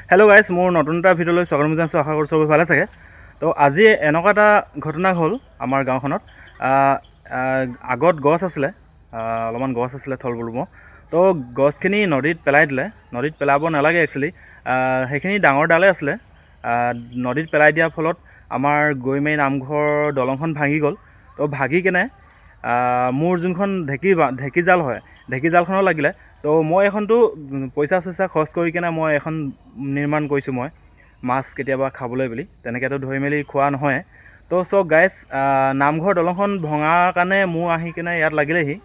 Hello guys मोर नतुन এটা ভিডিঅ'লৈ স্বাগতম জনাইছোঁ আশা কৰোঁ সবে ভালে থাকে তো আজি এনেকুৱা এটা ঘটনা হ'ল আমাৰ গাঁওখনত আগত গছ আছিলে অলপমান গছ আছিলে থল বলুম তো গছখিনি নদীত পেলাই দিলে নদীত পেলাব নালাগে একচুৱেলি সেইখিনি ডাঙৰ ডালে আছিলে নদীত পেলাই দিয়াৰ ফলত আমাৰ গৈমাৰী নামঘৰ দলংখন ভাঙি গ'ল তো ভাগি কেনে মোৰ যোনখন ঢেকি জাল হয় ঢেকি জালখনো লাগিলে তো মই এখনটো পইচা চইচা খৰচ কৰি কেনে মই এখন নিৰ্মাণ কৰিছোঁ মই মাছ কেতিয়াবা খাবলৈ বুলি তেনেকেতো ধৰি মেলি খোৱা নহয় তো সব গাইজ নামঘৰ দলংখন ভঙাৰ কাৰণে মোৰ আহি কেনে ইয়াত লাগিলেহি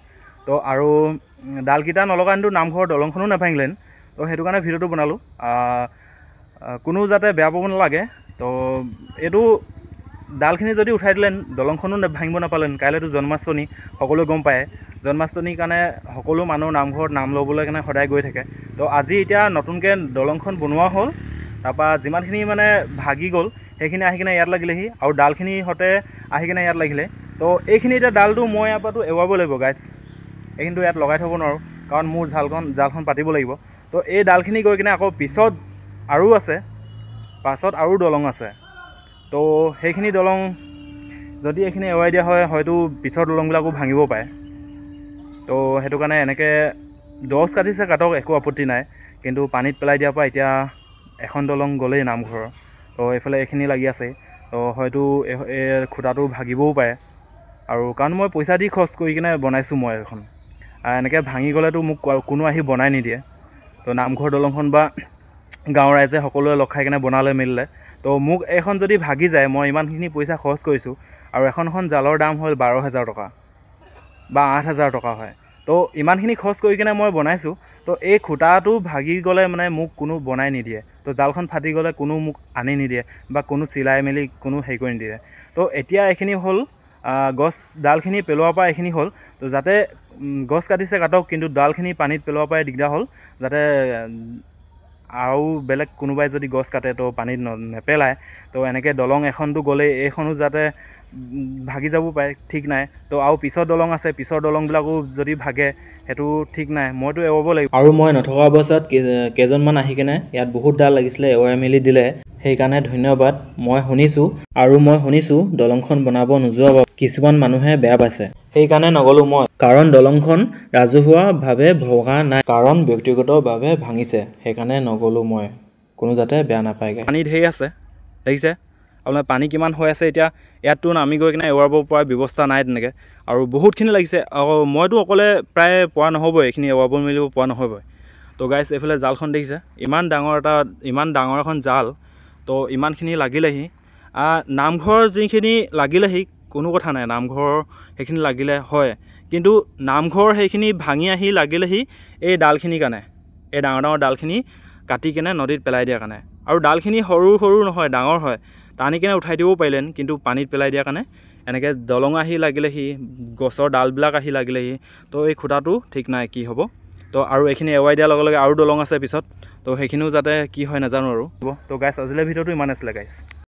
তো আৰু ডালকেইটা নলগানটো নামঘৰ দলংখনো নাভাঙিলেন তো সেইটো কাৰণে ভিডিঅ'টো বনালোঁ কোনো যাতে বেয়া পাব নালাগে তো এইটো ডালখিনি যদি উঠাই দিলেন দলংখনো ভাঙিব নাপালেন কাইলৈতো জন্মাষ্টমী সকলোৱে গম পায় জন্মাষ্টমীৰ কাৰণে সকলো মানুহ নামঘৰত নাম ল'বলৈ কাৰণে সদায় গৈ থাকে তো আজি এতিয়া নতুনকৈ দলংখন বনোৱা হ'ল তাৰপৰা যিমানখিনি মানে ভাগি গ'ল সেইখিনি আহি কিনে ইয়াত লাগিলেহি আৰু ডালখিনি সতে আহি কিনে ইয়াত লাগিলে তো এইখিনি এতিয়া ডালটো মই ইয়াৰ পৰাতো এৰুৱাব লাগিব গাইজ এইখিনিতো ইয়াত লগাই থ'ব নোৱাৰোঁ কাৰণ মোৰ জালখন পাতিব লাগিব তো এই ডালখিনি গৈ কিনে আকৌ পিছত আৰু আছে পাছত আৰু দলং আছে তো সেইখিনি দলং যদি এইখিনি এৰুৱাই দিয়া হয় হয়তো পিছৰ দলংবিলাকো ভাঙিব পাৰে তো সেইটো কাৰণে এনেকৈ গছ কাটিছে কাটক একো আপত্তি নাই কিন্তু পানীত পেলাই দিয়াৰ পৰা এতিয়া এখন দলং গ'লেই নামঘৰৰ তো এইফালে এইখিনি লাগি আছে তো হয়তো এই খুঁটাটো ভাগিবও পাৰে আৰু কাৰণ মই পইচা দি খৰচ কৰি কিনে বনাইছোঁ মই এখন এনেকৈ ভাঙি গ'লেতো মোক কোনো আহি বনাই নিদিয়ে তো নামঘৰ দলংখন বা গাঁৱৰ ৰাইজে সকলোৱে লগ খাই কিনে বনালে মেলিলে তো মোক এইখন যদি ভাগি যায় মই ইমানখিনি পইচা খৰচ কৰিছোঁ আৰু এখন জালৰ দাম হ'ল 12,000 টকা বা 8,000 টকা হয় তো ইমানখিনি খৰচ কৰি কিনে মই বনাইছোঁ তো এই খুঁটাটো ভাগি গ'লে মানে মোক কোনো বনাই নিদিয়ে তো জালখন ফাটি গ'লে কোনো মোক আনি নিদিয়ে বা কোনো চিলাই মেলি কোনো হেৰি কৰি নিদিয়ে তো এতিয়া এইখিনি হ'ল গছ ডালখিনি পেলোৱাৰ পৰা এইখিনি হ'ল তো যাতে গছ কাটিছে কাটক কিন্তু ডালখিনি পানীত পেলোৱাৰ পৰাই দিগদাৰ হ'ল যাতে আৰু বেলেগ কোনোবাই যদি গছ কাটে তো পানীত নেপেলায় তো এনেকৈ দলং এখনটো গ'লেই এইখনো যাতে ভাগি যাব পাৰে ঠিক নাই তো আৰু পিছৰ দলং আছে পিছৰ দলংবিলাকো যদি ভাগে সেইটো ঠিক নাই মইতো এৰুৱাব লাগিব আৰু মই নথকা অৱস্থাত কেইজনমান আহি কেনে ইয়াত বহুত ডাল লাগিছিলে এৰুৱাই মেলি দিলে সেইকাৰণে ধন্যবাদ মই শুনিছোঁ দলংখন বনাব নোযোৱা বাবে কিছুমান মানুহে বেয়া পাইছে সেইকাৰণে নগ'লোঁ মই কাৰণ দলংখন ৰাজহুৱাভাৱে ভঙা নাই কাৰণ ব্যক্তিগতভাৱে ভাঙিছে সেইকাৰণে নগ'লোঁ মই কোনো যাতে বেয়া নাপায়গৈ পানী ঢেৰ আছে দেখিছে আপোনাৰ পানী কিমান হৈ আছে এতিয়া ইয়াততো আমি গৈ কিনে এৰুৱাব পৰা ব্যৱস্থা নাই তেনেকৈ আৰু বহুতখিনি লাগিছে আৰু মইতো অকলে প্ৰায় পৰা নহ'বই এইখিনি এৰুৱাব মেলিব পৰা নহ'বই তো গাইজ এইফালে জালখন দেখিছে ইমান ডাঙৰ এখন জাল তো ইমানখিনি লাগিলেহি নামঘৰ যিখিনি লাগিলেহি কোনো কথা নাই নামঘৰ সেইখিনি লাগিলে হয় কিন্তু নামঘৰ সেইখিনি ভাঙি আহি লাগিলেহি এই ডালখিনিৰ কাৰণে এই ডাঙৰ ডালখিনি কাটি কেনে নদীত পেলাই দিয়াৰ কাৰণে আৰু ডালখিনি সৰু নহয় ডাঙৰ হয় টানি কেনে উঠাই দিবও পাৰিলেন কিন্তু পানীত পেলাই দিয়াৰ কাৰণে এনেকৈ দলং আহি লাগিলেহি গছৰ ডালবিলাক আহি লাগিলেহি তো এই খুঁটাটো ঠিক নাই কি হ'ব তো আৰু এইখিনি এৰুৱাই দিয়াৰ লগে লগে আৰু দলং আছে পিছত তো সেইখিনিও যাতে কি হয় নাজানো আৰু তো গাইজ আজিলৈ ভিডিঅ'টো ইমান আছিলে গাইজ।